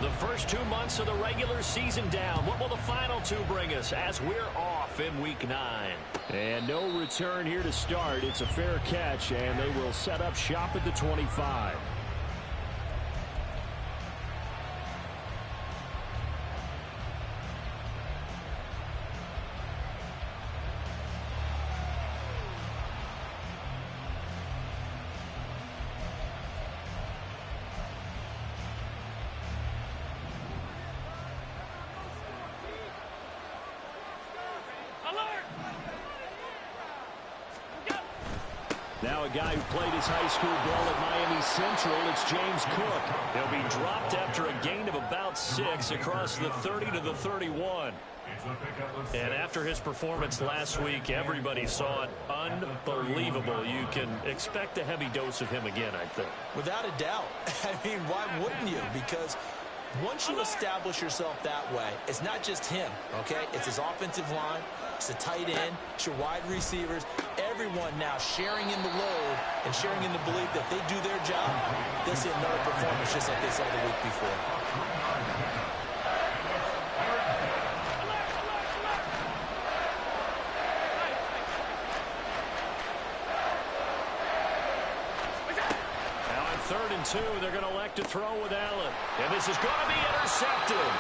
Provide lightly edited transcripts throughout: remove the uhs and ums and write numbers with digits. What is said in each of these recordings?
The first 2 months of the regular season down. What will the final two bring us as we're off in Week 9? And no return here to start. It's a fair catch, and they will set up shop at the 25. Now a guy who played his high school ball at Miami Central, it's James Cook. He'll be dropped after a gain of about 6 across the 30 to the 31. And after his performance last week, everybody saw it. Unbelievable. You can expect a heavy dose of him again, I think. Without a doubt. I mean, why wouldn't you? Because once you establish yourself that way, it's not just him, okay? It's his offensive line, it's the tight end, it's your wide receivers, everyone now sharing in the load and sharing in the belief that they do their job. They'll see another performance just like they saw the week before. Now on 3rd and 2, they're going to elect to throw with Allen. And this is going to be intercepted.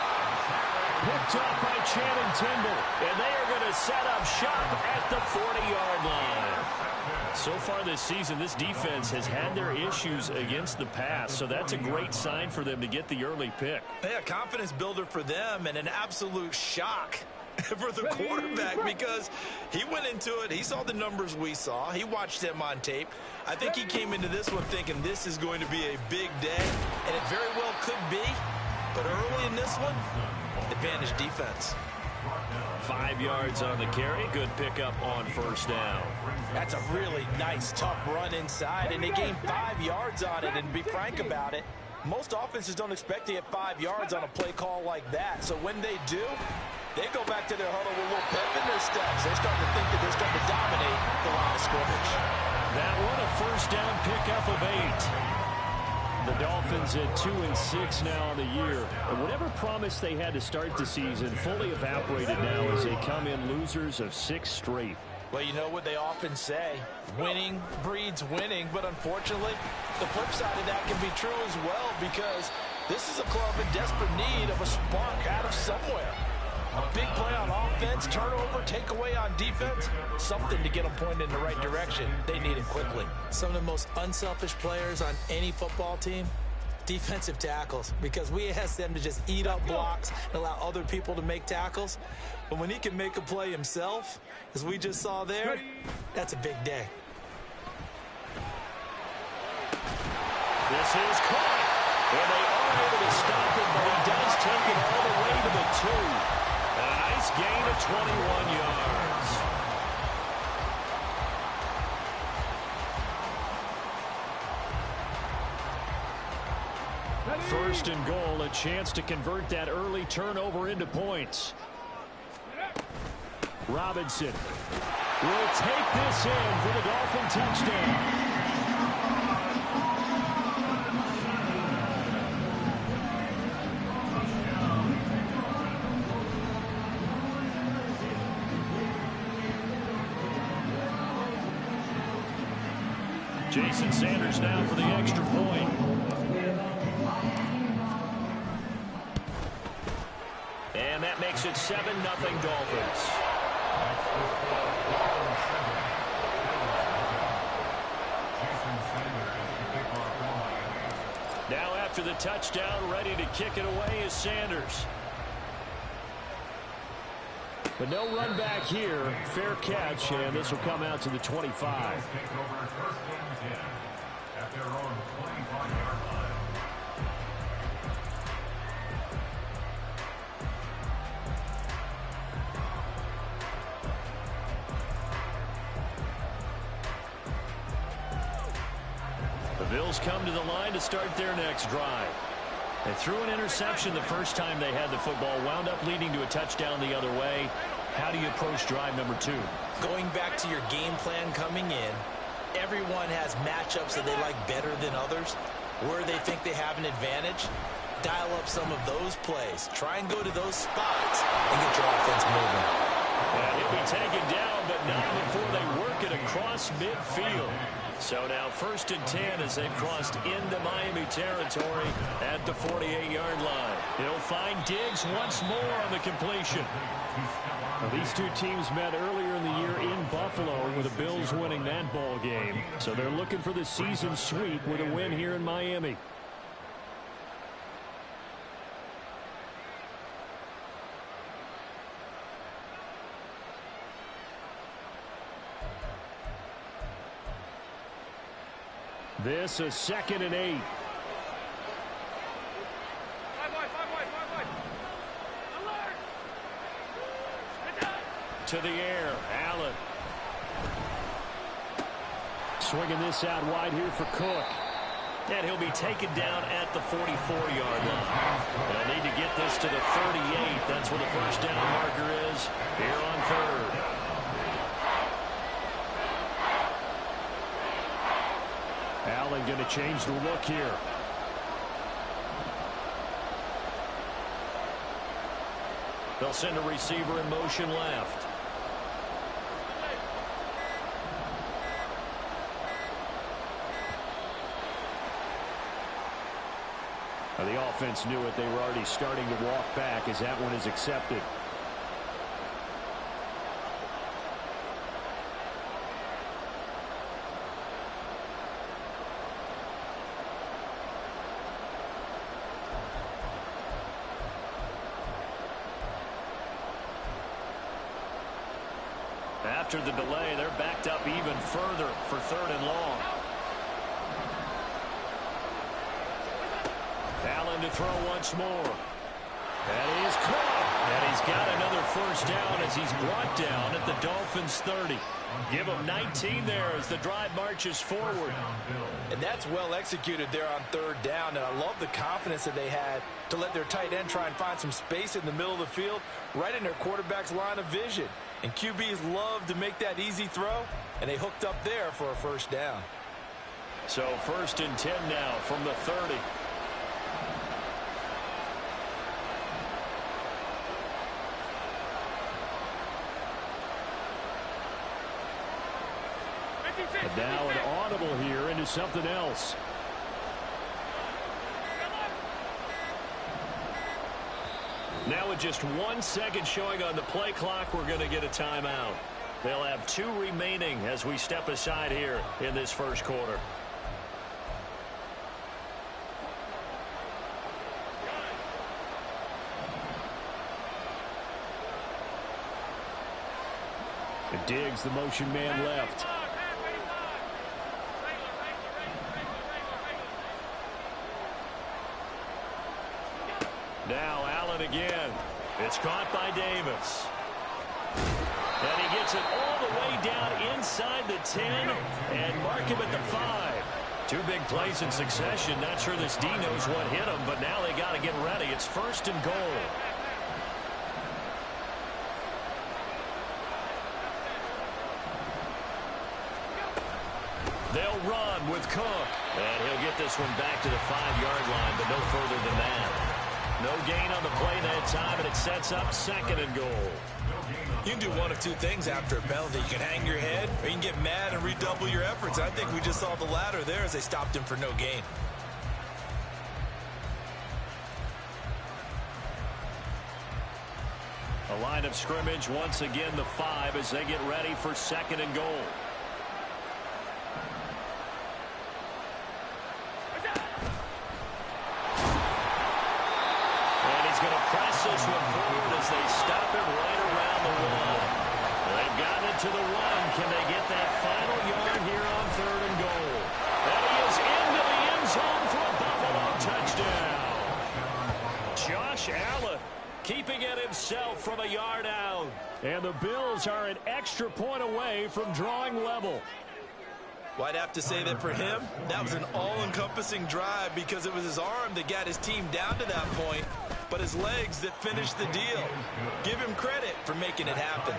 Picked up by Channing Tindall. And they are going to set up shop at the 40-yard line. So far this season, this defense has had their issues against the pass. So that's a great sign for them to get the early pick. Yeah, confidence builder for them and an absolute shock for the quarterback because he went into it. He saw the numbers we saw. He watched them on tape. I think he came into this one thinking this is going to be a big day, and it very well could be. But early in this one, advantage defense. 5 yards on the carry. Good pickup on 1st down. That's a really nice, tough run inside, and they gained 5 yards on it. And to be frank about it, most offenses don't expect to get 5 yards on a play call like that. So when they do, they go back to their huddle with a little pep in their steps. They're starting to think that they're starting to dominate the line of scrimmage. That one a 1st down pickup of 8. The Dolphins at 2-6 now on the year. And whatever promise they had to start the season fully evaporated now as they come in losers of 6 straight. Well, you know what they often say, winning breeds winning, but unfortunately, the flip side of that can be true as well because this is a club in desperate need of a spark out of somewhere. A big play on offense, turnover, takeaway on defense, something to get them pointed in the right direction. They need it quickly. Some of the most unselfish players on any football team, defensive tackles, because we ask them to just eat up blocks and allow other people to make tackles. But when he can make a play himself, as we just saw there, that's a big day. This is caught. And they are able to stop it, but he does take it all the way to the 2. A nice gain of 21 yards. First and goal, a chance to convert that early turnover into points. Robinson will take this in for the Dolphin touchdown. Jason Sanders now for the extra point. And that makes it 7-0 Dolphins. Now after the touchdown, ready to kick it away is Sanders. But no run back here. Fair catch, and this will come out to the 25. The Bills come to the line to start their next drive. They threw an interception the first time they had the football, wound up leading to a touchdown the other way. How do you approach drive number 2? Going back to your game plan coming in, everyone has matchups that they like better than others, where they think they have an advantage. dial up some of those plays. Try and go to those spots and get your offense moving. And he'll be taken down, but not before they work it across midfield. So now 1st and 10 as they've crossed into Miami territory at the 48-yard line. He'll find Diggs once more on the completion. Now, these two teams met earlier in the year in Buffalo with the Bills winning that ball game. So they're looking for the season sweep with a win here in Miami. This is 2nd and 8. To the air, Allen. Swinging this out wide here for Cook. And he'll be taken down at the 44-yard line. They'll need to get this to the 38. That's where the first down marker is here on 3rd. Allen going to change the look here. They'll send a receiver in motion left. Now the offense knew it. They were already starting to walk back as that one is accepted. After the delay, they're backed up even further for 3rd and long. Allen to throw once more. That is caught. And he's got another first down as he's brought down at the Dolphins' 30. Give him 19 there as the drive marches forward. And that's well executed there on 3rd down. And I love the confidence that they had to let their tight end try and find some space in the middle of the field, right in their quarterback's line of vision. And QBs love to make that easy throw, and they hooked up there for a first down. So 1st and 10 now from the 30. And now an audible here into something else. Now with just 1 second showing on the play clock, we're going to get a timeout. They'll have 2 remaining as we step aside here in this first quarter. And Diggs, the motion man left. Now Allen again. It's caught by Davis. And he gets it all the way down inside the 10 and mark him at the 5. 2 big plays in succession. Not sure this D knows what hit him, but now they got to get ready. It's 1st and goal. They'll run with Cook. And he'll get this one back to the 5-yard line, but no further than that. No gain on the play that time, and it sets up 2nd and goal. You can do one of 2 things after a penalty. You can hang your head, or you can get mad and redouble your efforts. I think we just saw the latter there as they stopped him for no gain. A line of scrimmage, once again the 5 as they get ready for 2nd and goal. This one forward as they stop him right around the 1. They've gotten it to the 1. Can they get that final yard here on 3rd and goal? And he is into the end zone for a Buffalo touchdown. Josh Allen keeping it himself from a yard out. And the Bills are an extra point away from drawing level. Well, I'd have to say that for him, that was an all-encompassing drive because it was his arm that got his team down to that point, but his legs that finished the deal. Give him credit for making it happen.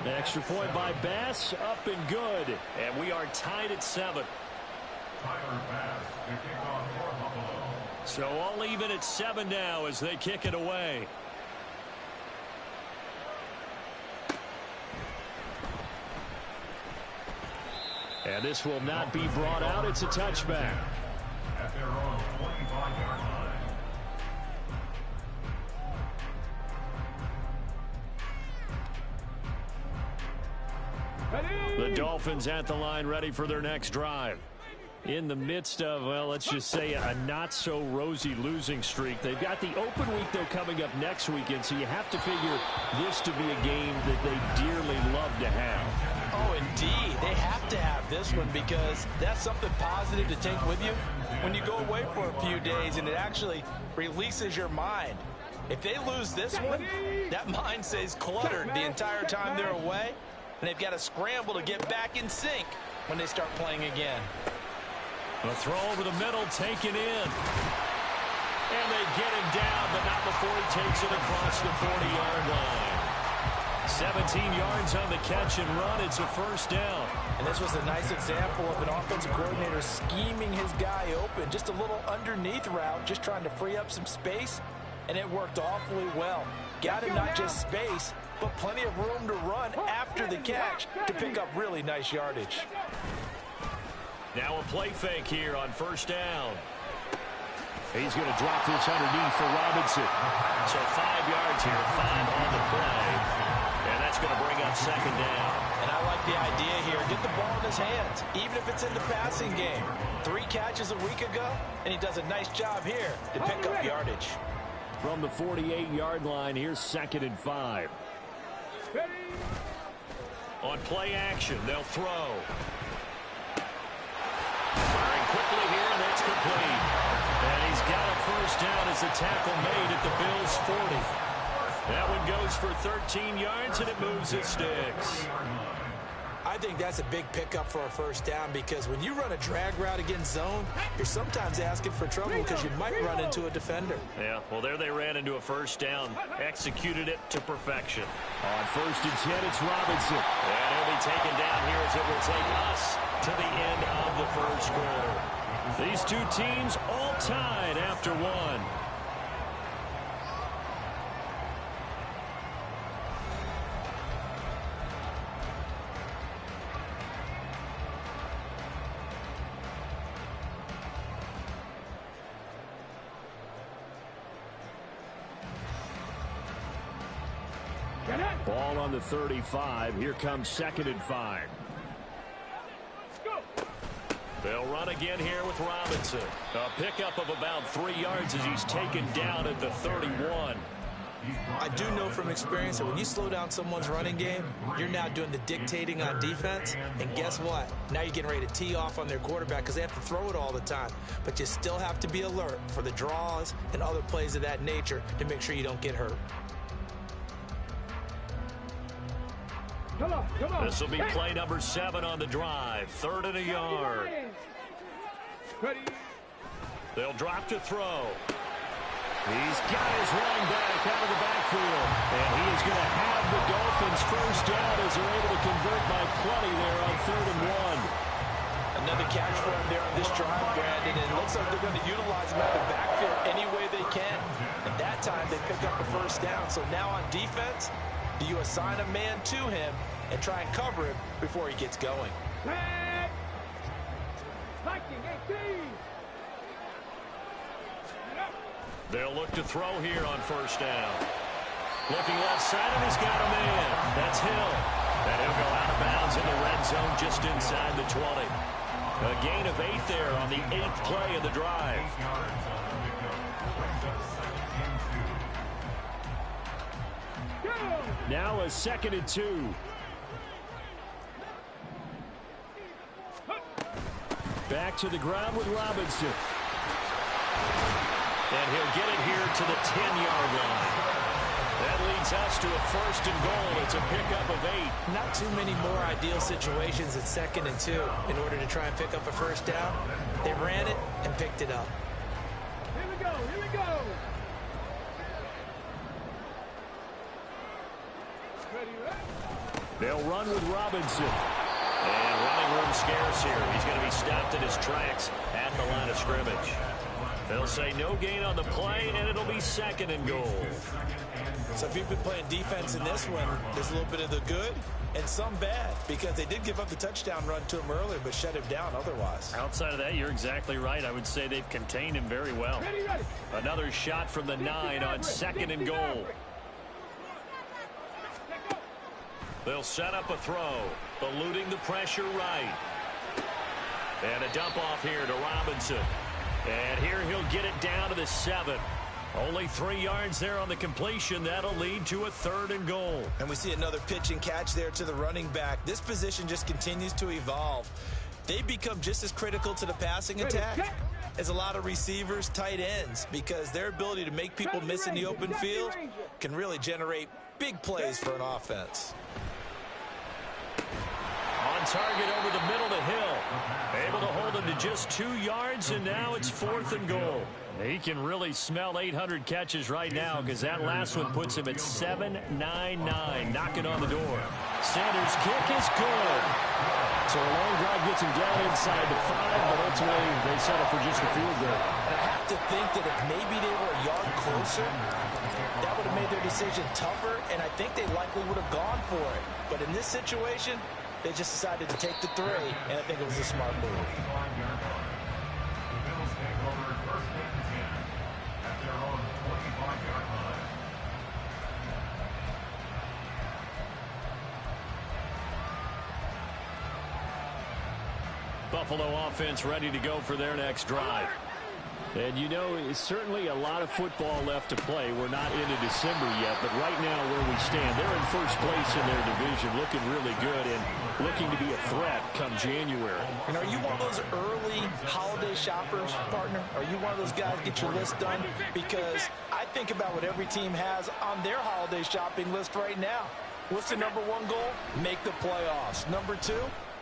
The extra point by Bass, up and good. And we are tied at 7. So all even at 7 now as they kick it away. And this will not be brought out. It's a touchback. At their own 25-yard line. The Dolphins at the line, ready for their next drive. In the midst of, well, let's just say a not-so-rosy losing streak. They've got the open week, though, coming up next weekend, so you have to figure this to be a game that they dearly love to have. Oh, indeed. They have to have this one because that's something positive to take with you when you go away for a few days, and it actually releases your mind. If they lose this one, that mind stays cluttered the entire time they're away, and they've got to scramble to get back in sync when they start playing again. A throw over the middle, taken in. And they get him down, but not before he takes it across the 40-yard line. 17 yards on the catch and run. It's a first down. And this was a nice example of an offensive coordinator scheming his guy open. Just a little underneath route, just trying to free up some space, and it worked awfully well. Got him not just space, but plenty of room to run after the catch to pick up really nice yardage. Now a play fake here on first down. He's going to drop this underneath for Robinson. So 5 yards here, 5 on the play. And that's going to bring up second down. And I like the idea here. Get the ball in his hands, even if it's in the passing game. 3 catches a week ago, and he does a nice job here to pick up yardage. From the 48-yard line, here's 2nd and 5. On play action, they'll throw. Firing quickly here, and that's complete. And he's got a first down as the tackle made at the Bills' 40. That one goes for 13 yards, and it moves its sticks. I think that's a big pickup for a first down because when you run a drag route against zone, you're sometimes asking for trouble because you might run into a defender. Yeah, well, there they ran into a first down, executed it to perfection. On 1st and 10, it's Robinson. And he'll be taken down here as it will take us to the end of the first quarter. These two teams all tied after one. Ball on the 35. Here comes 2nd and 5. They'll run again here with Robinson. A pickup of about 3 yards as he's taken down at the 31. I do know from experience that when you slow down someone's running game, you're now doing the dictating on defense. And guess what? Now you're getting ready to tee off on their quarterback because they have to throw it all the time. But you still have to be alert for the draws and other plays of that nature to make sure you don't get hurt. This will be play number 7 on the drive. 3rd and a yard. They'll drop to throw. He's got his running back out of the backfield. And he is going to have the Dolphins first down as they're able to convert by plenty there on 3rd and 1. Another catch for him there on this drive, Brandon. And it looks like they're going to utilize him out of the backfield any way they can. And that time they pick up a first down. So now on defense, do you assign a man to him and try and cover him before he gets going? They'll look to throw here on first down. Looking left side, and he's got a man. That's Hill. And he'll go out of bounds in the red zone just inside the 20. A gain of 8 there on the 8th play of the drive. Now a 2nd and 2. Back to the ground with Robinson. And he'll get it here to the 10-yard line. That leads us to a 1st and goal. It's a pickup of 8. Not too many more ideal situations at 2nd and 2 in order to try and pick up a first down. They ran it and picked it up. Here we go, here we go. They'll run with Robinson. And running room scarce here. He's going to be stopped in his tracks at the line of scrimmage. They'll say no gain on the play, and it'll be 2nd and goal. So if you've been playing defense in this one, there's a little bit of the good and some bad, because they did give up the touchdown run to him earlier, but shut him down otherwise. Outside of that, you're exactly right. I would say they've contained him very well. Another shot from the 9 on 2nd and goal. They'll set up a throw, eluding the pressure right. And a dump off here to Robinson. And here he'll get it down to the 7. Only 3 yards there on the completion. That'll lead to a 3rd and goal. And we see another pitch and catch there to the running back. This position just continues to evolve. They become just as critical to the passing attack as a lot of receivers, tight ends, because their ability to make people miss in the open field can really generate big plays for an offense. On target over the middle to Hill. Able to hold him to just 2 yards, and now it's 4th and goal. He can really smell 800 catches right now, because that last one puts him at 799, knocking on the door. Sanders' kick is good. So a long drive gets him down inside the 5, but ultimately they settle for just a field goal. And I have to think that if maybe they were a yard closer, that would have made their decision tougher, and I think they likely would have gone for it. But in this situation, they just decided to take the 3, and I think it was a smart move. Buffalo offense ready to go for their next drive. And you know, it's certainly a lot of football left to play. We're not into December yet, but right now where we stand, they're in first place in their division, looking really good and looking to be a threat come January. And are you one of those early holiday shoppers, partner? Are you one of those guys get your list done? Because I think about what every team has on their holiday shopping list right now. What's the number 1 goal? Make the playoffs. Number 2,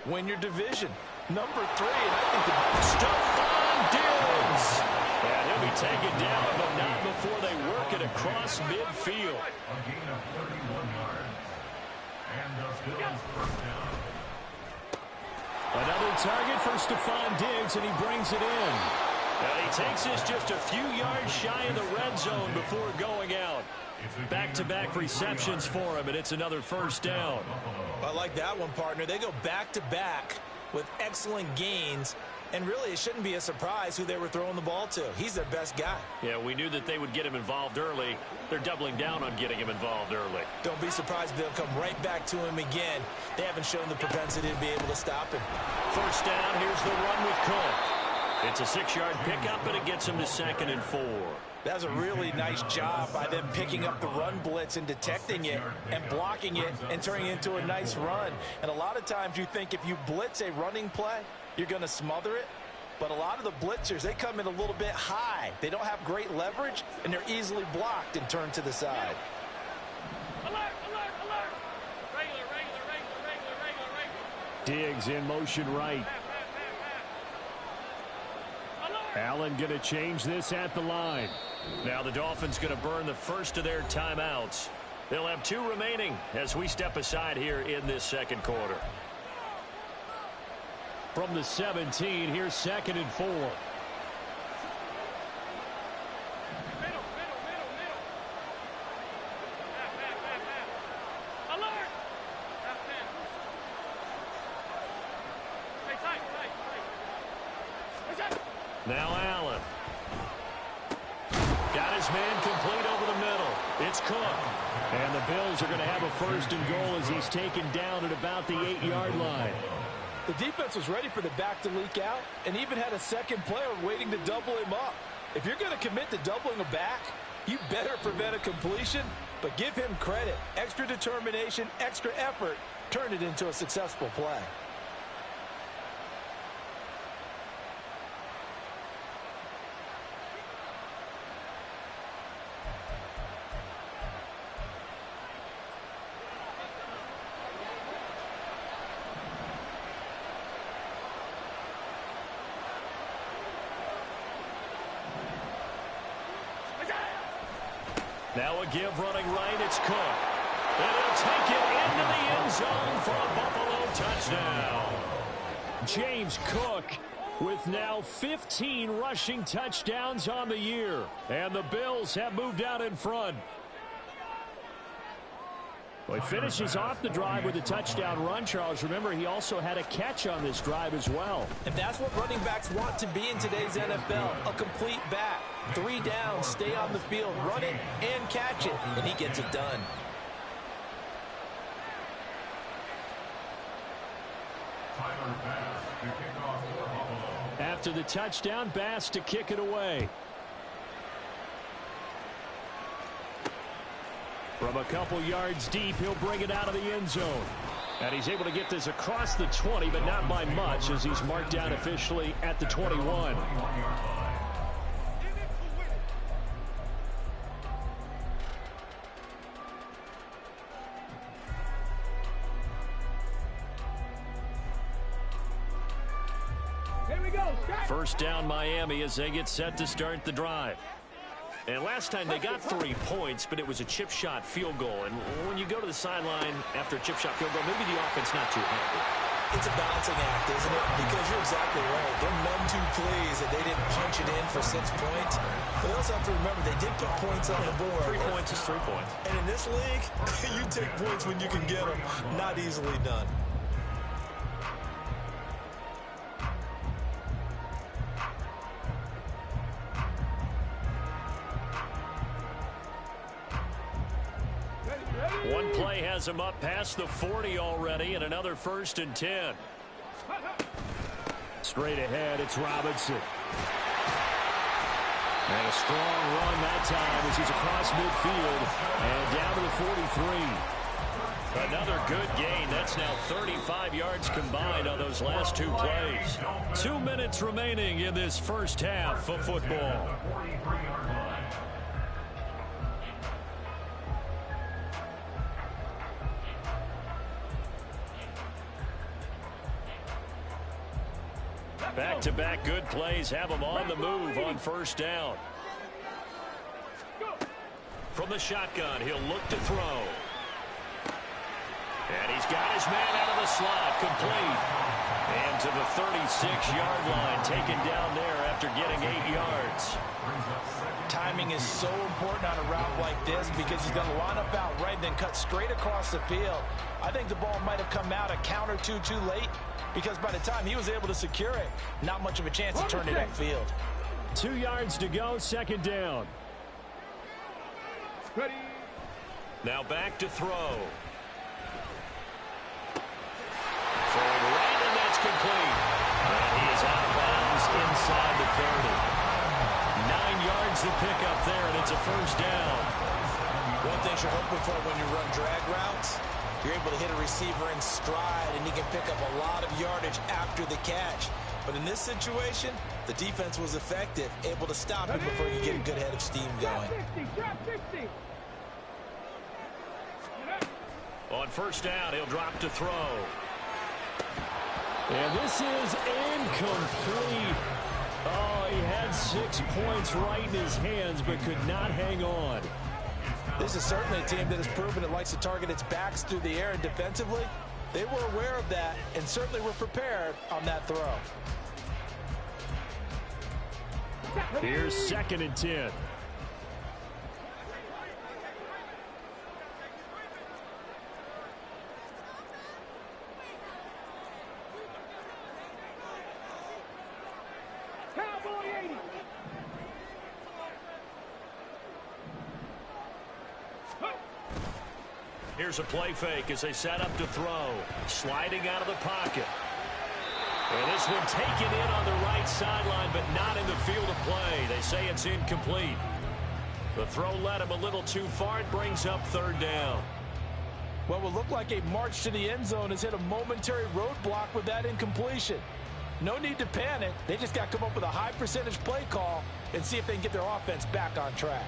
win your division. Number 3, and I think the Stephon Diggs. And he'll be taken down, but not before they work it across midfield. Another target for Stephon Diggs, and he brings it in. Now he takes this just a few yards shy of the red zone before going out. Back-to-back receptions for him, and it's another 1st down. I like that one, partner. They go back-to-back with excellent gains, and really it shouldn't be a surprise who they were throwing the ball to. He's their best guy. Yeah, we knew that they would get him involved early. They're doubling down on getting him involved early. Don't be surprised if they'll come right back to him again. They haven't shown the propensity to be able to stop him. 1st down, here's the run with Cook. It's a 6-yard pickup, and it gets him to 2nd and 4. That's a really nice job by them picking up the run blitz and detecting it and blocking it and turning it into a nice run. And a lot of times you think if you blitz a running play, you're going to smother it. But a lot of the blitzers, they come in a little bit high. They don't have great leverage, and they're easily blocked and turned to the side. Alert, alert, alert. Regular. Diggs in motion right. Allen going to change this at the line. Now the Dolphins going to burn the first of their timeouts. They'll have 2 remaining as we step aside here in this 2nd quarter. From the 17, here's 2nd and 4. Middle. Alert. That's 10. Hey, tight. Now Allen. Got his man complete over the middle. It's Cook. And the Bills are going to have a 1st and goal as he's taken down at about the 8-yard line. The defense was ready for the back to leak out and even had a second player waiting to double him up. If you're going to commit to doubling a back, you better prevent a completion, but give him credit. Extra determination, extra effort, turn it into a successful play. Now a give running right, it's Cook. And he'll take it into the end zone for a Buffalo touchdown. James Cook with now 15 rushing touchdowns on the year. And the Bills have moved out in front. Well, he finishes off the drive with a touchdown run, Charles. Remember, he also had a catch on this drive as well. And that's what running backs want to be in today's NFL, a complete back. 3 downs, stay on the field, run it and catch it, and he gets it done. After the touchdown, Bass to kick it away. From a couple yards deep, he'll bring it out of the end zone. And he's able to get this across the 20, but not by much, as he's marked down officially at the 21. First down Miami as they get set to start the drive. And last time they got 3 points, but it was a chip shot field goal. And when you go to the sideline after a chip shot field goal, maybe the offense not too happy. It's a balancing act, isn't it? Because you're exactly right. They're none too pleased that they didn't punch it in for 6 points. But they also have to remember they did put points on the board. 3 points is 3 points. And in this league, you take points when you can get them. Not easily done. One play has him up past the 40 already, and another 1st and 10. Straight ahead, it's Robinson. And a strong run that time as he's across midfield and down to the 43. Another good gain. That's now 35 yards combined on those last 2 plays. 2 minutes remaining in this first half of football. Back-to-back good plays have him on the move on 1st down. From the shotgun, he'll look to throw. And he's got his man out of the slot, complete. And to the 36-yard line, taken down there after getting 8 yards. Timing is so important on a route like this because he's going to line up out right and then cut straight across the field. I think the ball might have come out a count or two too late because by the time he was able to secure it, not much of a chance to turn it upfield. 2 yards to go, 2nd down. Ready. Now back to throw. Forward right, and that's complete. And he is out of bounds inside the 30. 9 yards to pick up there, and it's a 1st down. One thing you're hoping for when you run drag routes, you're able to hit a receiver in stride, and he can pick up a lot of yardage after the catch. But in this situation, the defense was effective, able to stop him before he could get a good head of steam going. Drop 60. On 1st down, he'll drop to throw. And this is incomplete. Oh, he had 6 points right in his hands, but could not hang on. This is certainly a team that has proven it likes to target its backs through the air, and defensively, they were aware of that and certainly were prepared on that throw. Here's 2nd and 10. Here's a play fake as they set up to throw. Sliding out of the pocket. And this one taken in on the right sideline, but not in the field of play. They say it's incomplete. The throw led him a little too far. It brings up 3rd down. What will look like a march to the end zone has hit a momentary roadblock with that incompletion. No need to panic. They just got to come up with a high percentage play call and see if they can get their offense back on track.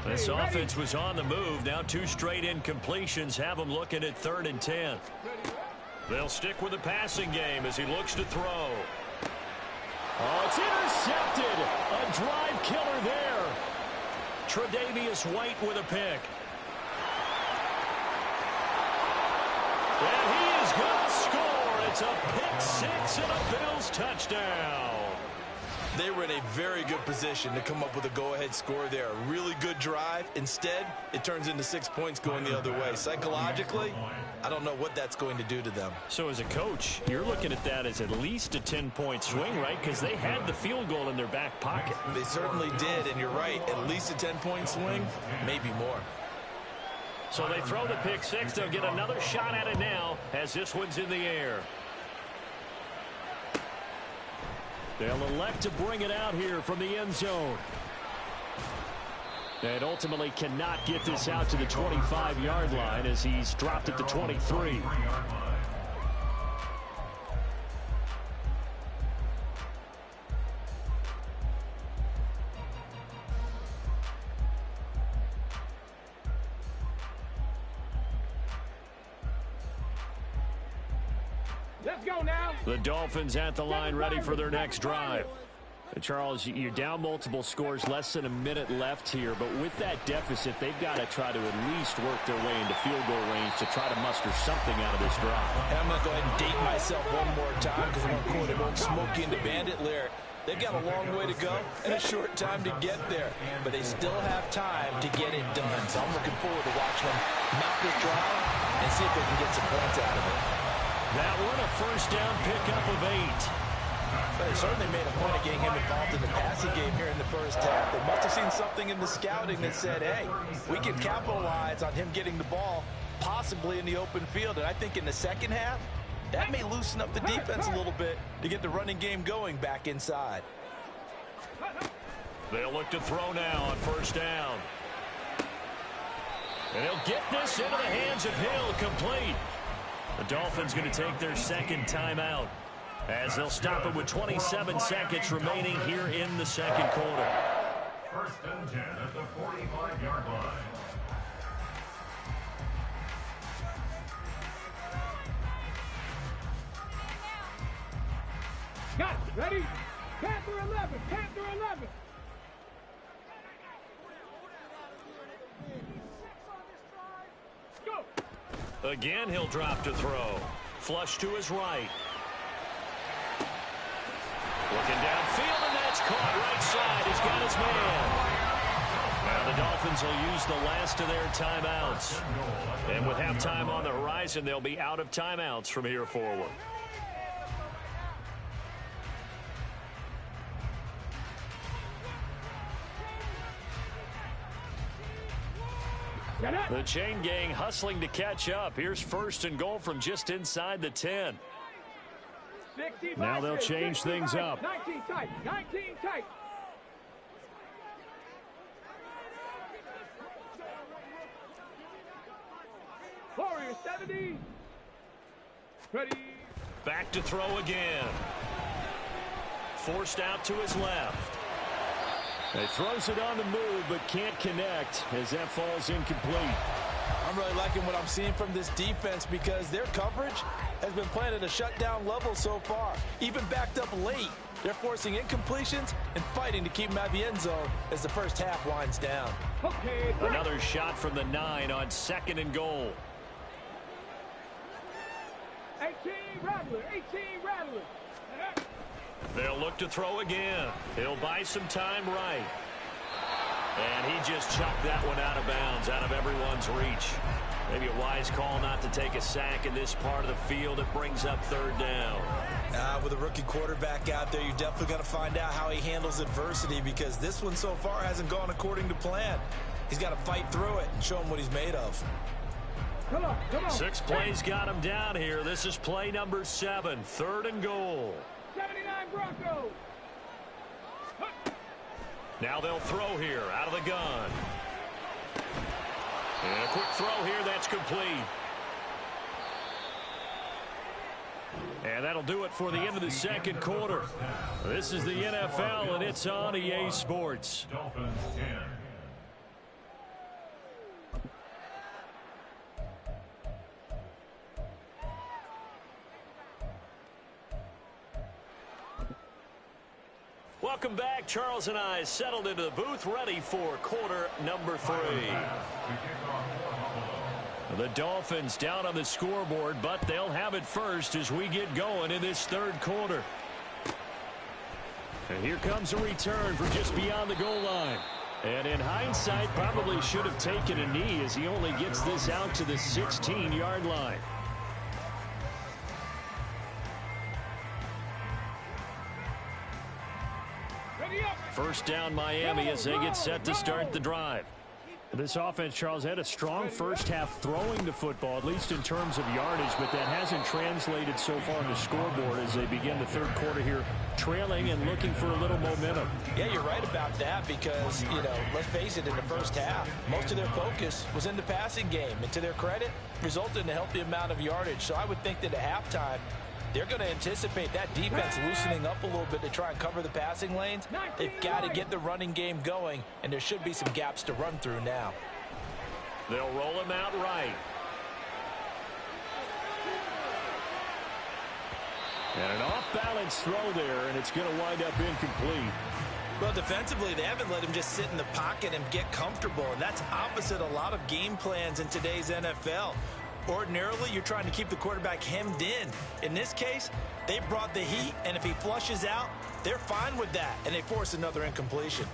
This offense was on the move. Now 2 straight incompletions have them looking at 3rd and 10. They'll stick with the passing game as he looks to throw. Oh, it's intercepted. A drive killer there. Tre'Davious White with a pick. And he is going to score, and It's a pick six and a Bills touchdown. They were in a very good position to come up with a go-ahead score there. A really good drive. Instead, it turns into 6 points going the other way. Psychologically, I don't know what that's going to do to them. So as a coach, you're looking at that as at least a 10-point swing, right? Because they had the field goal in their back pocket. They certainly did, and you're right. At least a 10-point swing, maybe more. So they throw the pick six. They'll get another shot at it now as this one's in the air. They'll elect to bring it out here from the end zone. And ultimately cannot get this out to the 25-yard line as he's dropped at the 23. Let's go now. The Dolphins at the line ready for their next drive. Charles, you're down multiple scores, less than a minute left here, but with that deficit, they've got to try to at least work their way into field goal range to try to muster something out of this drive. And I'm going to go ahead and date myself one more time because I'm going to quote an old Smokey and the Bandit lyric. They've got a long way to go and a short time to get there, but they still have time to get it done. So I'm looking forward to watching them mount this drive and see if they can get some points out of it. That one a first down pickup of 8. They certainly made a point of getting him involved in the passing game here in the first half. They must have seen something in the scouting that said, hey, we can capitalize on him getting the ball possibly in the open field. And I think in the second half, that may loosen up the defense a little bit to get the running game going back inside. They'll look to throw now on first down. And he'll get this into the hands of Hill, complete. The Dolphins going to take their second timeout as they'll stop it with 27 seconds remaining here in the second quarter. First and 10 at the 45-yard line. Got it. Ready? Panther 11. Panther 11. Go. Again, he'll drop to throw. Flush to his right. Looking downfield, and that's caught right side. He's got his man. Now the Dolphins will use the last of their timeouts. And with halftime on the horizon, they'll be out of timeouts from here forward. The chain gang hustling to catch up. Here's first and goal from just inside the 10. Now they'll change things up. 19 tight. 19 tight. Warrior 70. Ready. Back to throw again. Forced out to his left. He throws it on the move, but can't connect as that falls incomplete. I'm really liking what I'm seeing from this defense because their coverage has been playing at a shutdown level so far. Even backed up late, they're forcing incompletions and fighting to keep them out of the end zone as the first half winds down. Okay. Another shot from the 9 on second and goal. 18 Rattler. 18 Rattler. They'll look to throw again. He'll buy some time right. And he just chucked that one out of bounds, out of everyone's reach. Maybe a wise call not to take a sack in this part of the field. It brings up third down. With a rookie quarterback out there, you're definitely going to find out how he handles adversity because this one so far hasn't gone according to plan. He's got to fight through it and show him what he's made of. Come on, come on. 6 plays got him down here. This is play number 7, third and goal. 79 Broncos. Now they'll throw here out of the gun. And a quick throw here, that's complete. And that'll do it for the end of the second quarter. This is the NFL, and it's on EA Sports. Dolphins 10. Welcome back. Charles and I settled into the booth, ready for quarter number 3. The Dolphins down on the scoreboard, but they'll have it first as we get going in this third quarter. And here comes a return from just beyond the goal line. And in hindsight, probably should have taken a knee as he only gets this out to the 16-yard line. First down Miami as they get set to start the drive. This offense, Charles, had a strong first half throwing the football, at least in terms of yardage, but that hasn't translated so far on the scoreboard as they begin the third quarter here, trailing and looking for a little momentum. Yeah, you're right about that because, let's face it, in the first half, most of their focus was in the passing game. And to their credit, resulted in a healthy amount of yardage. So I would think that at halftime, they're going to anticipate that defense loosening up a little bit to try and cover the passing lanes. They've got to get the running game going, and there should be some gaps to run through now. They'll roll him out right. And an off-balance throw there, and it's going to wind up incomplete. Well, defensively, they haven't let him just sit in the pocket and get comfortable, and that's opposite a lot of game plans in today's NFL. Ordinarily, you're trying to keep the quarterback hemmed in. In this case, they brought the heat, and if he flushes out, they're fine with that, and they force another incompletion.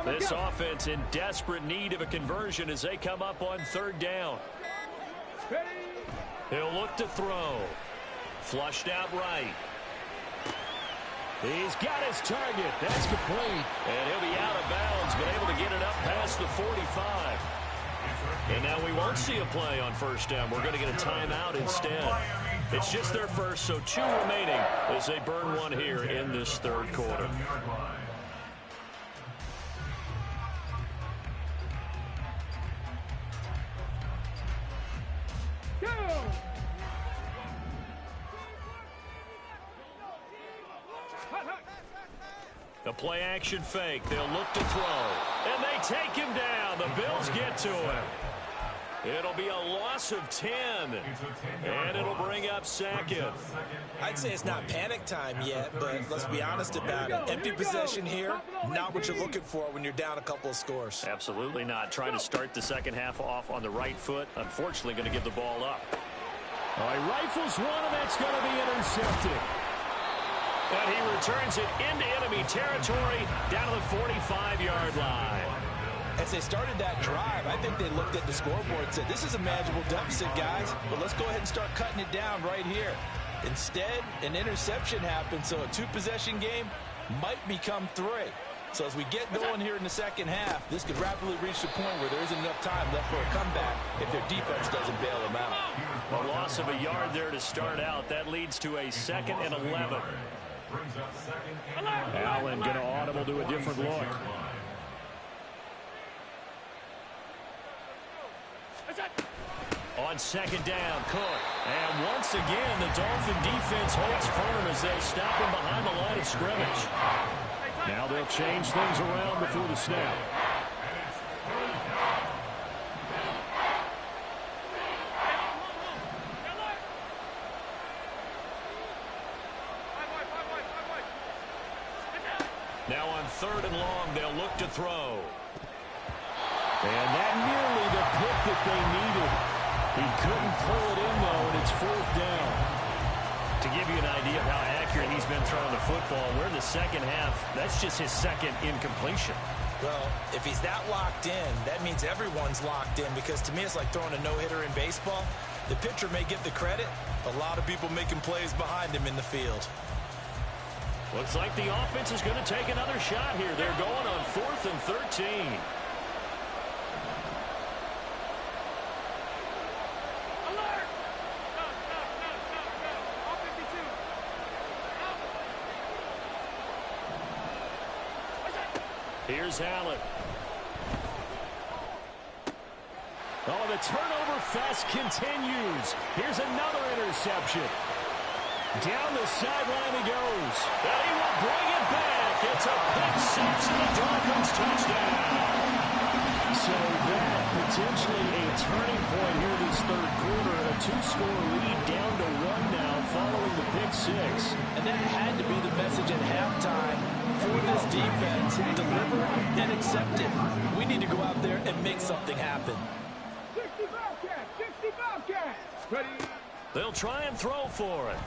This offense in desperate need of a conversion as they come up on third down. He'll look to throw. Flushed out right. He's got his target. That's complete. And he'll be out of bounds, but able to get it up past the 45. And now we won't see a play on first down. We're going to get a timeout instead. It's just their first, so 2 remaining as they burn one here in this third quarter. The play action fake. They'll look to throw. And they take him down. The Bills get to him. It'll be a loss of 10. And it'll bring up second. I'd say it's not panic time yet, but let's be honest about it. Empty possession here, not what you're looking for when you're down a couple of scores. Absolutely not. Trying to start the second half off on the right foot. Unfortunately, going to give the ball up. All right, rifles one, and that's going to be intercepted. And he returns it into enemy territory down to the 45-yard line. As they started that drive, I think they looked at the scoreboard and said, this is a manageable deficit, guys, but let's go ahead and start cutting it down right here. Instead, an interception happened, so a 2-possession game might become 3. So as we get going here in the second half, this could rapidly reach the point where there isn't enough time left for a comeback if their defense doesn't bail them out. A loss of a yard there to start out. That leads to a 2nd and 11. Allen going to audible to a different look. On second down, Cook. And once again, the Dolphin defense holds firm as they stop him behind the line of scrimmage. Now they'll change things around before the snap. Now on 3rd and long, they'll look to throw. And that nearly the pick that they needed. He couldn't pull it in, though, and it's 4th down. To give you an idea of how accurate he's been throwing the football, we're in the second half. That's just his 2nd incompletion. Well, if he's that locked in, that means everyone's locked in, because to me it's like throwing a no-hitter in baseball. The pitcher may get the credit. A lot of people making plays behind him in the field. Looks like the offense is going to take another shot here. They're going on 4th and 13. Here's Allen. Oh, the turnover fest continues. Here's another interception. Down the sideline he goes. And he will bring it back. It's a pick six and a Dolphins touchdown. So that potentially a turning point here this third quarter. A two-score lead down to one now following the pick six. And that had to be the message at halftime for this defense. Deliver and accept it. We need to go out there and make something happen. 60 Bobcats, 60 Bobcats. Ready? They'll try and throw for it.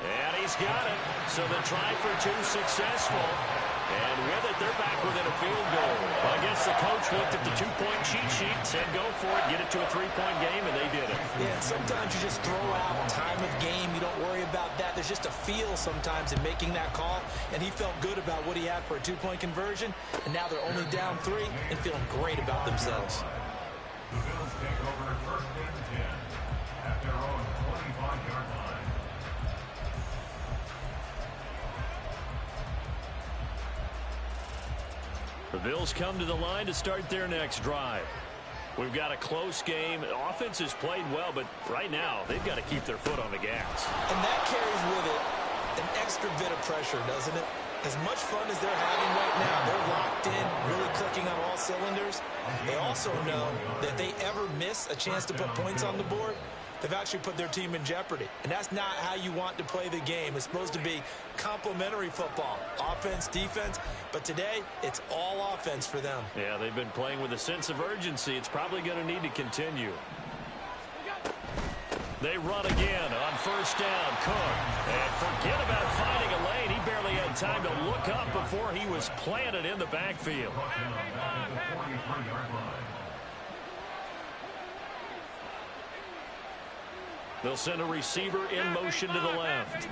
And he's got it. So the try for two successful. And with it, they're back within a field goal. Well, I guess the coach looked at the two-point cheat sheet, said go for it, get it to a three-point game, and they did it. Yeah, sometimes you just throw out time of game. You don't worry about that. There's just a feel sometimes in making that call, and he felt good about what he had for a two-point conversion, and now they're only down 3 and feeling great about themselves. The Bills take over first and 10 at their own 25-yard line. The Bills come to the line to start their next drive. We've got a close game. The offense has played well, but right now they've got to keep their foot on the gas. And that carries with it an extra bit of pressure, doesn't it? As much fun as they're having right now, they're locked in, really clicking on all cylinders. They also know that if they ever miss a chance to put points on the board, they've actually put their team in jeopardy. And that's not how you want to play the game. It's supposed to be complementary football, offense, defense. But today, it's all offense for them. Yeah, they've been playing with a sense of urgency. It's probably going to need to continue. They run again on first down. Cook. And forget about finding a lane. He barely had time to look up before he was planted in the backfield. They'll send a receiver in motion to the left.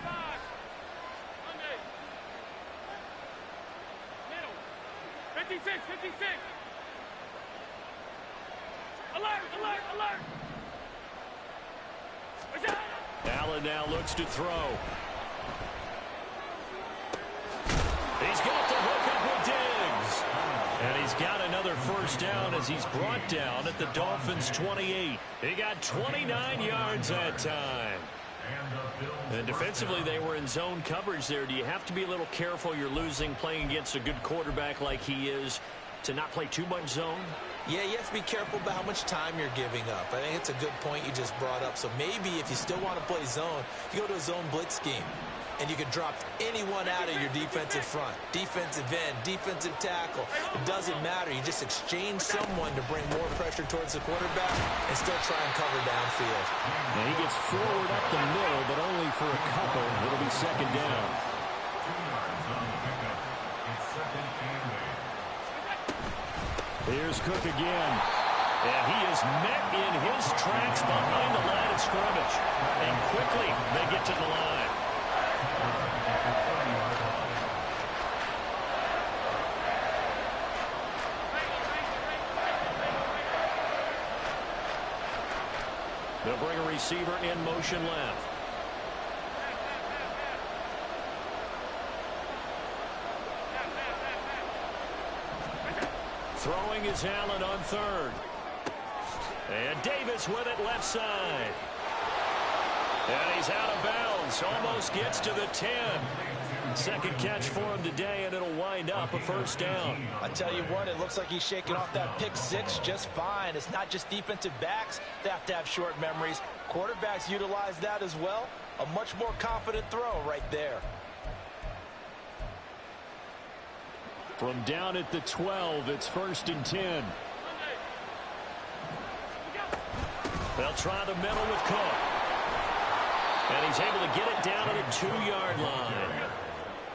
56, 56. Alert, alert, alert. Allen now looks to throw. He's got the hook up with Diggs. And he's got another first down as he's brought down at the Dolphins' 28. He got 29 yards that time. And defensively, they were in zone coverage there. Do you have to be a little careful? You're losing playing against a good quarterback like he is to not play too much zone? Yeah, you have to be careful about how much time you're giving up. I think it's a good point you just brought up. So maybe if you still want to play zone, you go to a zone blitz scheme. And you can drop anyone out of your defensive front. Defensive end, defensive tackle. It doesn't matter. You just exchange someone to bring more pressure towards the quarterback and still try and cover downfield. And he gets forward up the middle, but only for a couple. It'll be second down. Here's Cook again. And he is met in his tracks behind the line of scrimmage. And quickly they get to the line. They'll bring a receiver in motion left. Throwing is Allen on third. And Davis with it left side. And he's out of bounds. Almost gets to the 10. Second catch for him today, and it'll wind up a first down. I tell you what, it looks like he's shaking off that pick six just fine. It's not just defensive backs that have to have short memories. Quarterbacks utilize that as well. A much more confident throw right there. From down at the 12, it's first and 10. They'll try the middle with Cook. And he's able to get it down to the 2-yard line.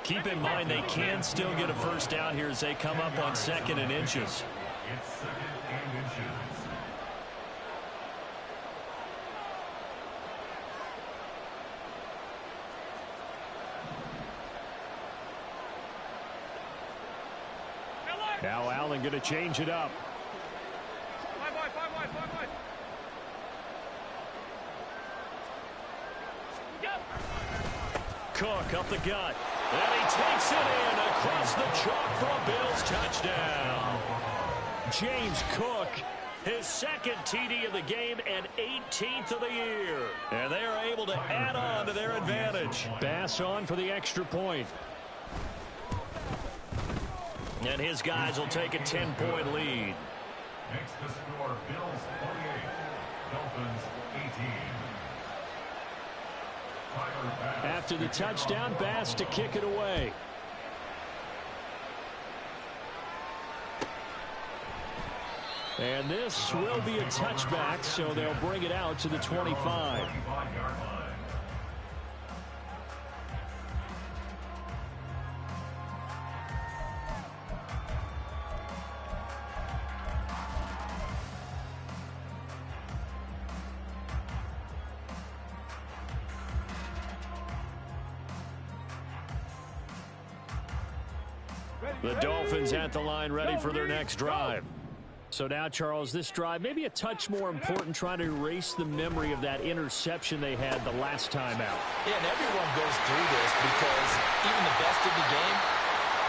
Keep in mind they can still get a first down here as they come up on second and inches. It's second and inches. Now Allen going to change it up. Five wide. Cook up the gut. And he takes it in across the chalk for a Bills touchdown. James Cook His second TD of the game and 18th of the year. And they are able to add on to their advantage. Bass on for the extra point. And his guys will take a 10-point lead. Makes the score Bills 48, Dolphins 18. After the touchdown, Bass to kick it away. And this will be a touchback, so they'll bring it out to the 25. The Dolphins at the line ready for their next drive. So now, Charles, this drive maybe a touch more important, trying to erase the memory of that interception they had the last time out. Yeah, and everyone goes through this because even the best of the game,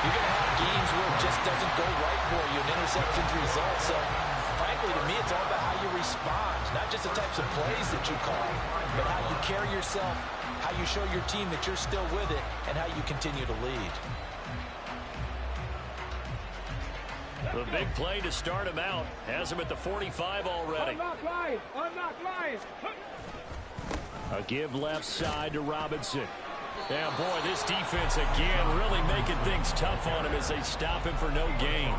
you're going to have games where it just doesn't go right for you, and interceptions result. So, frankly, to me, it's all about how you respond, not just the types of plays that you call, but how you carry yourself, how you show your team that you're still with it, and how you continue to lead. The big play to start him out has him at the 45 already. Unlock Lions! Unlock Lions! A give left side to Robinson. Yeah, boy, this defense again really making things tough on him as they stop him for no gain.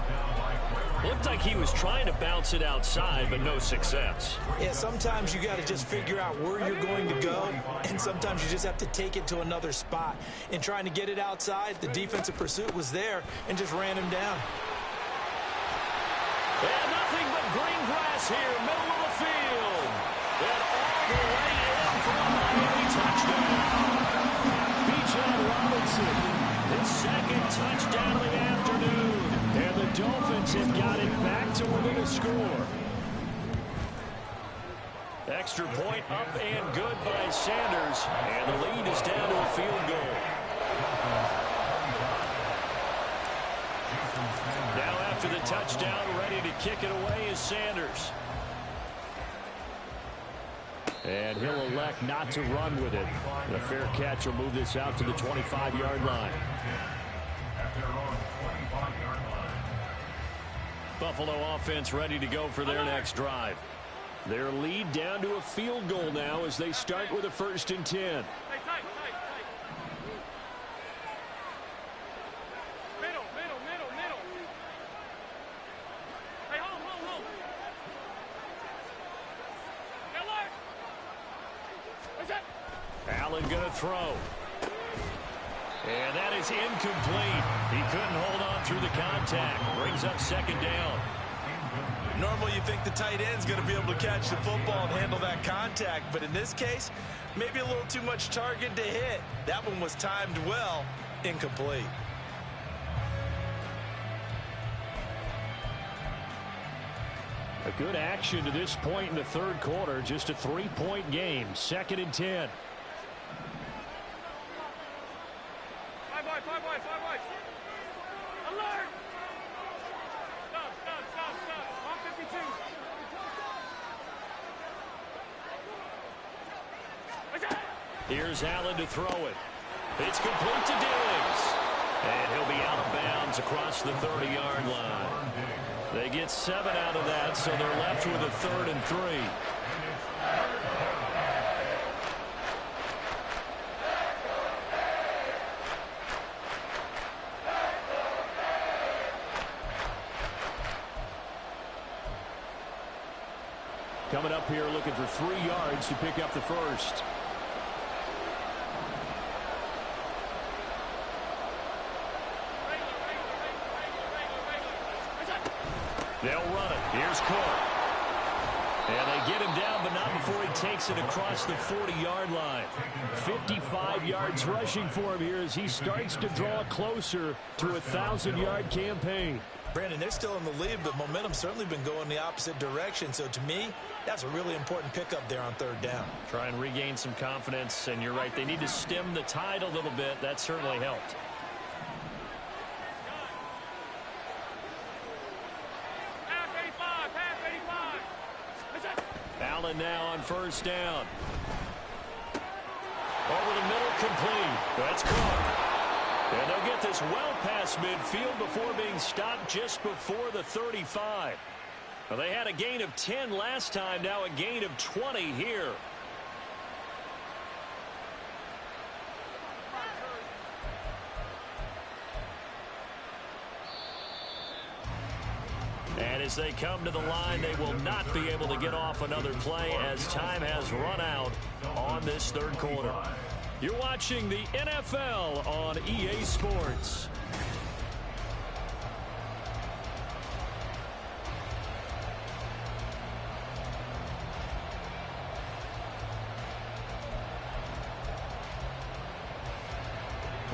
Looked like he was trying to bounce it outside, but no success. Yeah, sometimes you got to just figure out where you're going to go, and sometimes you just have to take it to another spot. In trying to get it outside, the defensive pursuit was there and just ran him down. And nothing but green grass here, middle of the field. And all the way in for a Miami touchdown. Bijan Robinson, his second touchdown of the afternoon. And the Dolphins have got it back to within a score. Extra point up and good by Sanders. And the lead is down to a field goal. Now after the touchdown, ready to kick it away is Sanders. And he'll elect not to run with it. The fair catch will move this out to the 25-yard line. Buffalo offense ready to go for their next drive. Their lead down to a field goal now as they start with a 1st and 10. Allen going to throw. And that is incomplete. He couldn't hold on through the contact. Brings up 2nd down. Normally you think the tight end's going to be able to catch the football and handle that contact, but in this case, maybe a little too much target to hit. That one was timed well, incomplete. A good action to this point in the 3rd quarter. Just a 3-point game. 2nd and 10. Five wide. Alert! Stop. On 52. Here's Allen to throw it. It's complete to Diggs. And he'll be out of bounds across the 30-yard line. They get 7 out of that, so they're left with a 3rd and 3. Coming up here looking for 3 yards to pick up the 1st. They'll run it. Here's Court. And they get him down, but not before he takes it across the 40-yard line. 55 yards rushing for him here as he starts to draw closer to a 1,000-yard campaign. Brandon, they're still in the lead, but momentum's certainly been going the opposite direction. So to me, that's a really important pickup there on 3rd down. Try and regain some confidence, and you're right. They need to stem the tide a little bit. That certainly helped. Half 85. Allen now on first down. Over the middle, complete. That's caught. And they'll get this well past midfield before being stopped just before the 35. Well, they had a gain of 10 last time, now a gain of 20 here. And as they come to the line, they will not be able to get off another play as time has run out on this third quarter. You're watching the NFL on EA Sports.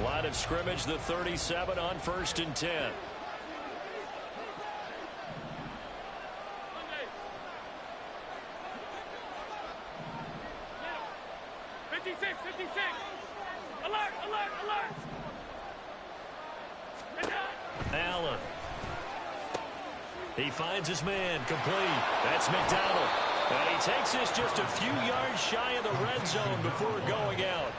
Line of scrimmage, the 37 on 1st and 10. 56. Alert. Allen. He finds his man, complete. That's McDonald. And he takes this just a few yards shy of the red zone before going out.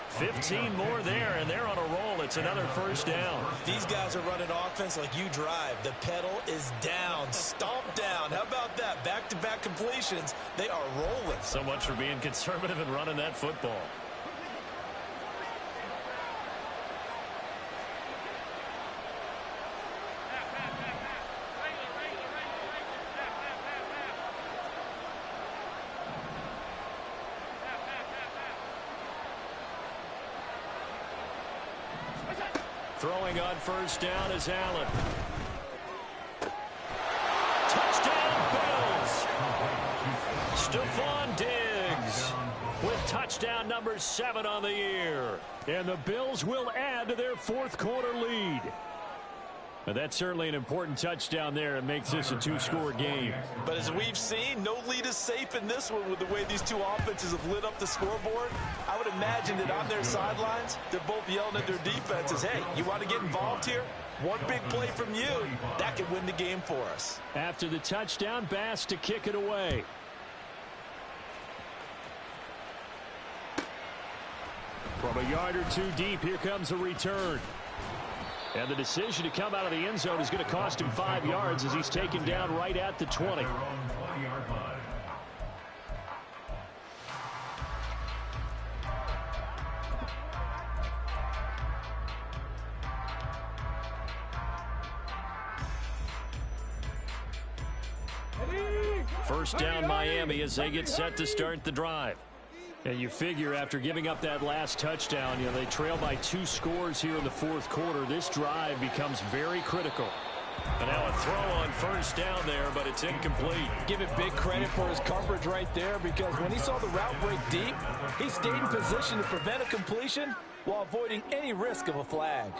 15 more there, and they're on a roll. It's another first down. These guys are running offense like you drive. The pedal is down, stomped down. How about that? Back-to-back completions. They are rolling. So much for being conservative and running that football. Throwing on first down is Allen. Touchdown, Bills. Stephon Diggs with touchdown number 7 on the year. And the Bills will add to their fourth quarter lead. And that's certainly an important touchdown there. It makes this a 2-score game. But as we've seen, no lead is safe in this one with the way these two offenses have lit up the scoreboard. I would imagine that on their sidelines, they're both yelling at their defenses, hey, you want to get involved here? One big play from you, that could win the game for us. After the touchdown, Bass to kick it away. From a yard or two deep, here comes a return. And the decision to come out of the end zone is going to cost him 5 yards as he's taken down right at the 20. First down Miami as they get set to start the drive. And you figure after giving up that last touchdown, they trail by 2 scores here in the fourth quarter. This drive becomes very critical. And now a throw on first down there, but it's incomplete. Give it big credit for his coverage right there, because when he saw the route break deep, he stayed in position to prevent a completion while avoiding any risk of a flag.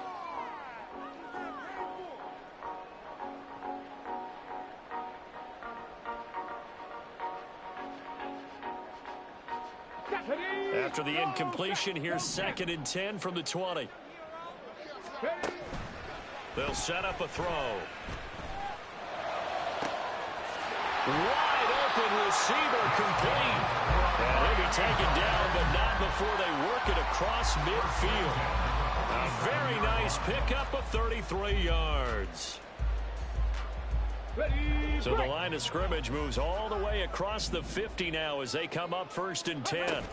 After the incompletion, here's 2nd and 10 from the 20. They'll set up a throw. Wide open receiver, complete. And they'll be taken down, but not before they work it across midfield. A very nice pickup of 33 yards. So the line of scrimmage moves all the way across the 50 now as they come up 1st and 10.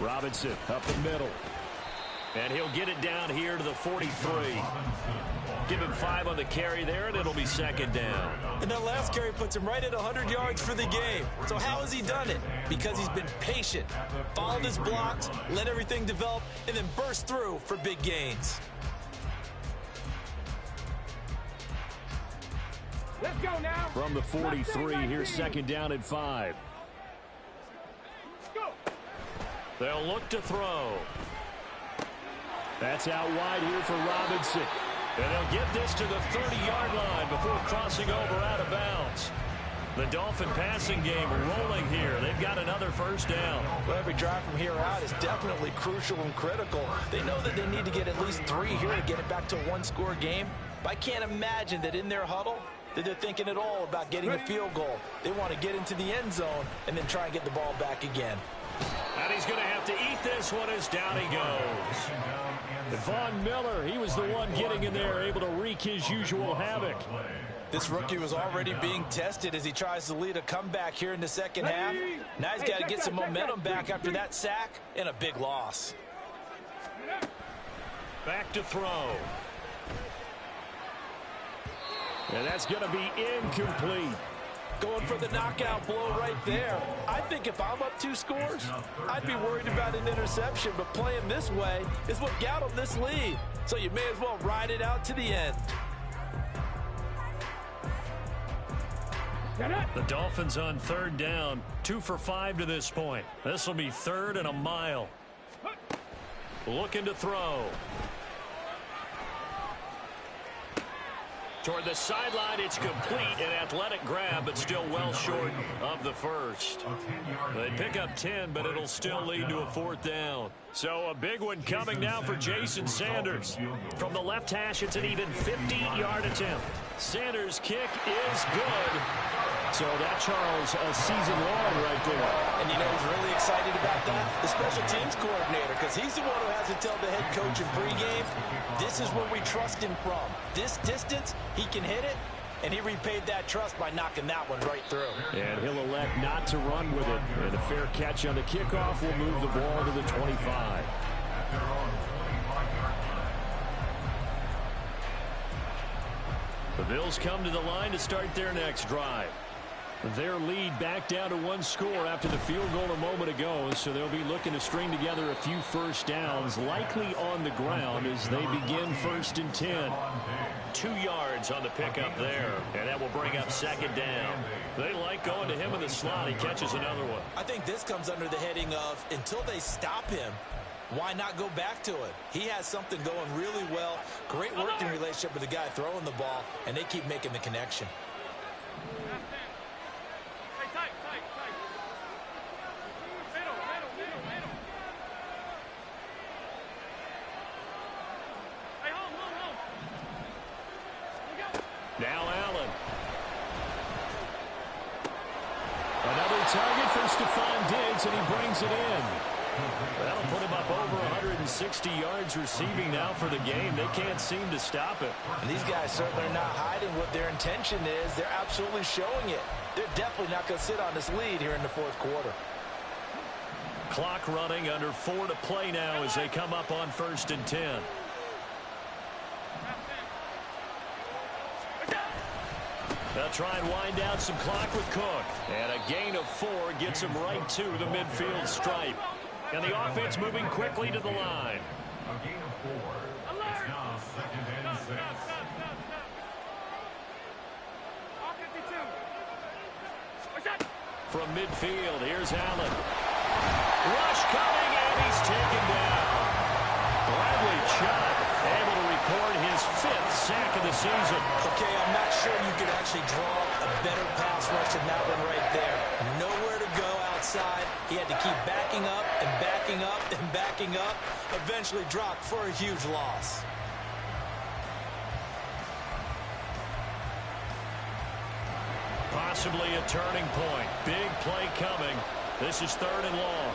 Robinson up the middle. And he'll get it down here to the 43. Give him 5 on the carry there, and it'll be 2nd down. And that last carry puts him right at 100 yards for the game. So how has he done it? Because he's been patient, followed his blocks, let everything develop, and then burst through for big gains. Let's go now. From the 43, here's 2nd down and 5. Go. They'll look to throw. That's out wide here for Robinson. And they'll get this to the 30-yard line before crossing over out of bounds. The Dolphin passing game rolling here. They've got another first down. Well, every drive from here out is definitely crucial and critical. They know that they need to get at least 3 here to get it back to a 1-score game. But I can't imagine that in their huddle, that they're thinking at all about getting a field goal. They want to get into the end zone and then try and get the ball back again. And he's going to have to eat this one as down he goes. Von Miller, he was the one getting in there, able to wreak his usual havoc. This rookie was already being tested as he tries to lead a comeback here in the second half. Now he's got to get some momentum back after that sack and a big loss. Back to throw. And that's going to be incomplete. Going for the knockout blow right there. I think if I'm up 2 scores, I'd be worried about an interception, but playing this way is what got them this lead. So you may as well ride it out to the end. The Dolphins on 3rd down, 2 for 5 to this point. This will be 3rd and a mile. Looking to throw. Toward the sideline, it's complete. An athletic grab, but still well short of the first. They pick up 10, but it'll still lead to a 4th down. So a big one coming now for Jason Sanders. From the left hash, it's an even 50-yard attempt. Sanders' kick is good. So that, Charles, a season long right there. And you know who's really excited about that? The special teams coordinator, because he's the one who has to tell the head coach in pregame, this is where we trust him from. This distance, he can hit it, and he repaid that trust by knocking that one right through. And he'll elect not to run with it. And a fair catch on the kickoff will move the ball to the 25. The Bills come to the line to start their next drive. Their lead back down to 1 score after the field goal a moment ago, so they'll be looking to string together a few first downs, likely on the ground as they begin 1st and 10. 2 yards on the pickup there, and that will bring up 2nd down. They like going to him in the slot. He catches another one. I think this comes under the heading of, until they stop him, why not go back to it? He has something going really well, great working relationship with the guy throwing the ball, and they keep making the connection. Now Allen. Another target for Stephon Diggs, and he brings it in. That'll put him up over 160 yards receiving now for the game. They can't seem to stop it. And these guys certainly are not hiding what their intention is. They're absolutely showing it. They're definitely not going to sit on this lead here in the 4th quarter. Clock running, under 4 to play now as they come up on 1st and 10. They'll try and wind down some clock with Cook. And a gain of 4 gets him right to the midfield stripe. And the offense moving quickly to the line. A gain of 4. It's now 2nd and 6. From midfield, here's Allen. Rush coming, and he's taken down. Bradley Chubb able to record his 5th sack of the season. Okay, I'm not sure you could actually draw a better pass rush than that one right there. Nowhere to go outside. He had to keep backing up and backing up and backing up. Eventually dropped for a huge loss. Possibly a turning point. Big play coming. This is 3rd and long.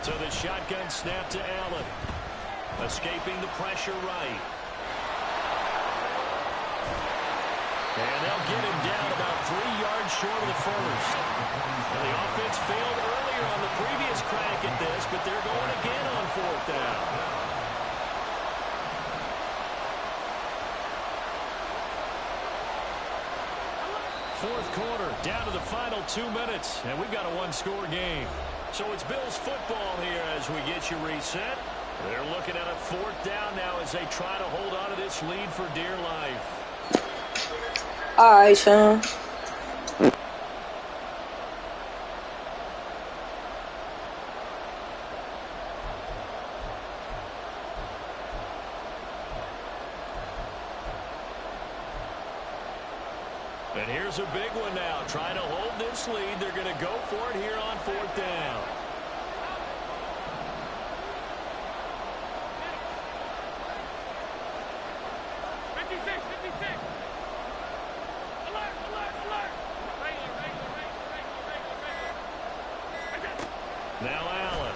So the shotgun snap to Allen. Escaping the pressure right. And they'll get him down about 3 yards short of the first. And the offense failed earlier on the previous crack at this, but they're going again on 4th down. Fourth quarter, down to the final 2 minutes, and we've got a 1-score game. So it's Bills football here as we get you reset. They're looking at a 4th down now as they try to hold on to this lead for dear life. All right, Sean. And here's a big one now. Trying to hold this lead. They're going to go for it here on 4th down. Now Allen.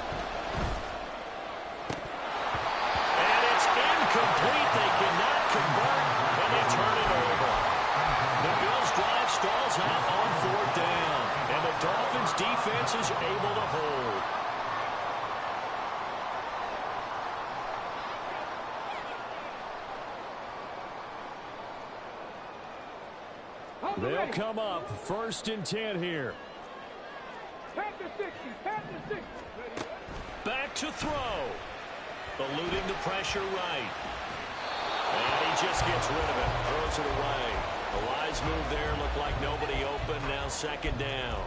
And it's incomplete. They cannot convert, and they turn it over. The Bills' drive stalls out on 4th down, and the Dolphins' defense is able to hold. They'll come up 1st and 10 here. Back to throw. Eluding the pressure right. And he just gets rid of it. Throws it away. The wise move there. Looked like nobody open. Now 2nd down.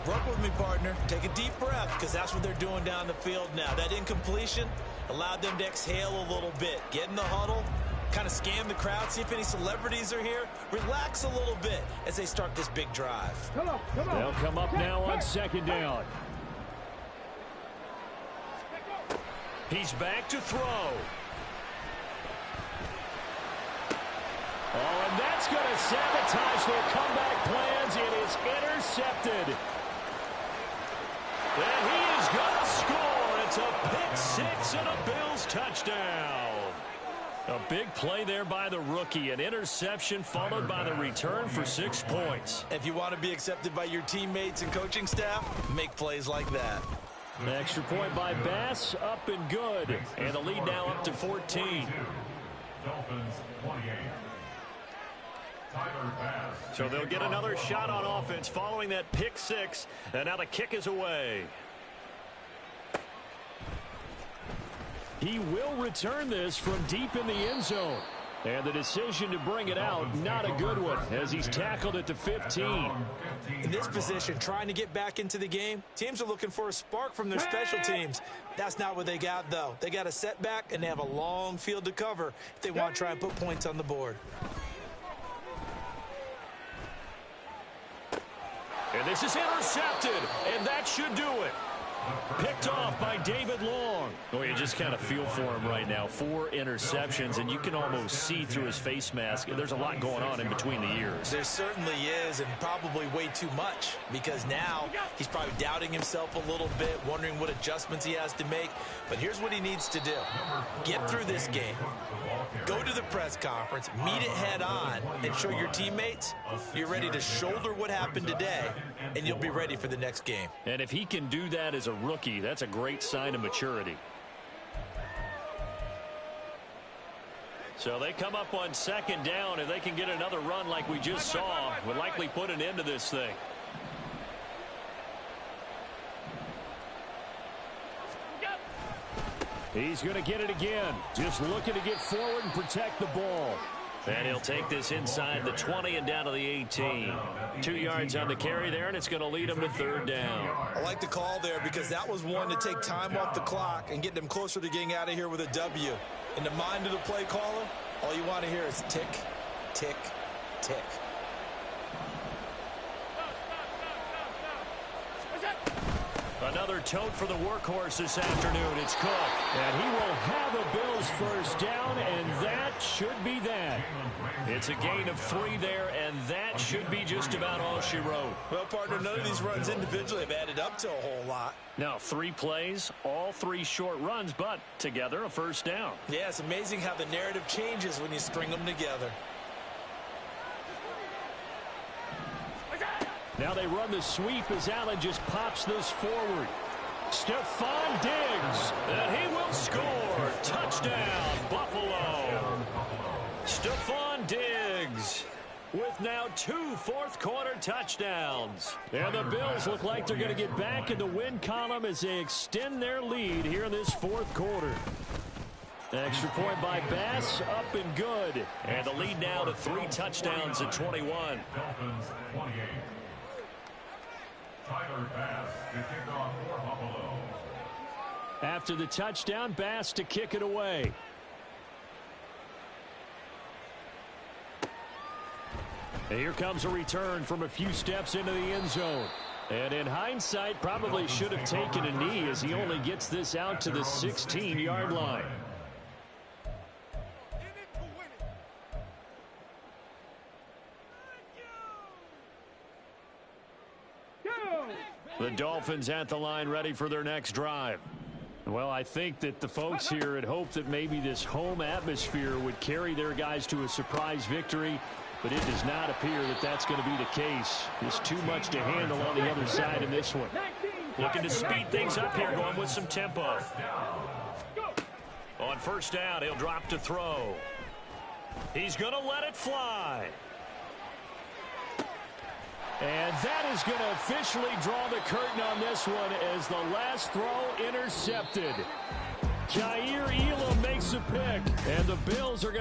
Work with me, partner. Take a deep breath, because that's what they're doing down the field now. That incompletion allowed them to exhale a little bit. Get in the huddle. Kind of scan the crowd, see if any celebrities are here. Relax a little bit as they start this big drive. Come on. They'll come up now on 2nd down. He's back to throw. Oh, and that's going to sabotage their comeback plans. It is intercepted. And he is going to score. It's a pick 6 and a Bills touchdown. A big play there by the rookie. An interception followed by the return for 6 points. If you want to be accepted by your teammates and coaching staff, make plays like that. An extra point by Bass, up and good. And the lead now up to 14. Dolphins 28. Tyler Bass. So they'll get another shot on offense following that pick 6. And now the kick is away. He will return this from deep in the end zone. And the decision to bring it out, not a good one, as he's tackled at the 15. In this position, trying to get back into the game, teams are looking for a spark from their special teams. That's not what they got, though. They got a setback, and they have a long field to cover if they want to try and put points on the board. And this is intercepted, and that should do it. Picked off by David Long. Oh, you just kind of feel for him right now. 4 interceptions, and you can almost see through his face mask. There's a lot going on in between the ears. There certainly is, and probably way too much, because now he's probably doubting himself a little bit, wondering what adjustments he has to make. But here's what he needs to do. Get through this game. Go to the press conference, meet it head on, and show your teammates you're ready to shoulder what happened today, and you'll be ready for the next game. And if he can do that as a rookie, that's a great sign of maturity. So they come up on 2nd down, and they can get another run like we just saw. Would likely put an end to this thing. He's going to get it again. Just looking to get forward and protect the ball. And he'll take this inside the 20 and down to the 18. 2 yards on the carry there, and it's going to lead him to 3rd down. I like the call there because that was one to take time off the clock and get them closer to getting out of here with a W. In the mind of the play caller, all you want to hear is tick, tick, tick. Another tote for the workhorse this afternoon. It's Cook. And he will have a Bills 1st down, and that should be that. It's a gain of 3 there, and that should be just about all she wrote. Well, partner, none of these runs individually have added up to a whole lot. Now, 3 plays, all 3 short runs, but together a 1st down. Yeah, it's amazing how the narrative changes when you string them together. Now they run the sweep as Allen just pops this forward. Stephon Diggs, and he will score. Touchdown, Buffalo. Stephon Diggs with now 2 fourth-quarter touchdowns. And the Bills look like they're going to get back in the win column as they extend their lead here in this 4th quarter. Extra point by Bass, up and good. And the lead now to 3 touchdowns at 21. Dolphins 28. Tyler Bass to kick off for Buffalo. After the touchdown, Bass to kick it away. And here comes a return from a few steps into the end zone. And in hindsight, probably should have taken a knee as he only gets this out to the 16-yard line. The Dolphins at the line ready for their next drive. Well, I think that the folks here had hoped that maybe this home atmosphere would carry their guys to a surprise victory, but it does not appear that that's going to be the case. There's too much to handle on the other side in this one. Looking to speed things up here, going with some tempo. On first down, he'll drop to throw. He's going to let it fly. And that is going to officially draw the curtain on this one as the last throw intercepted. Jair Elam makes a pick, and the Bills are going to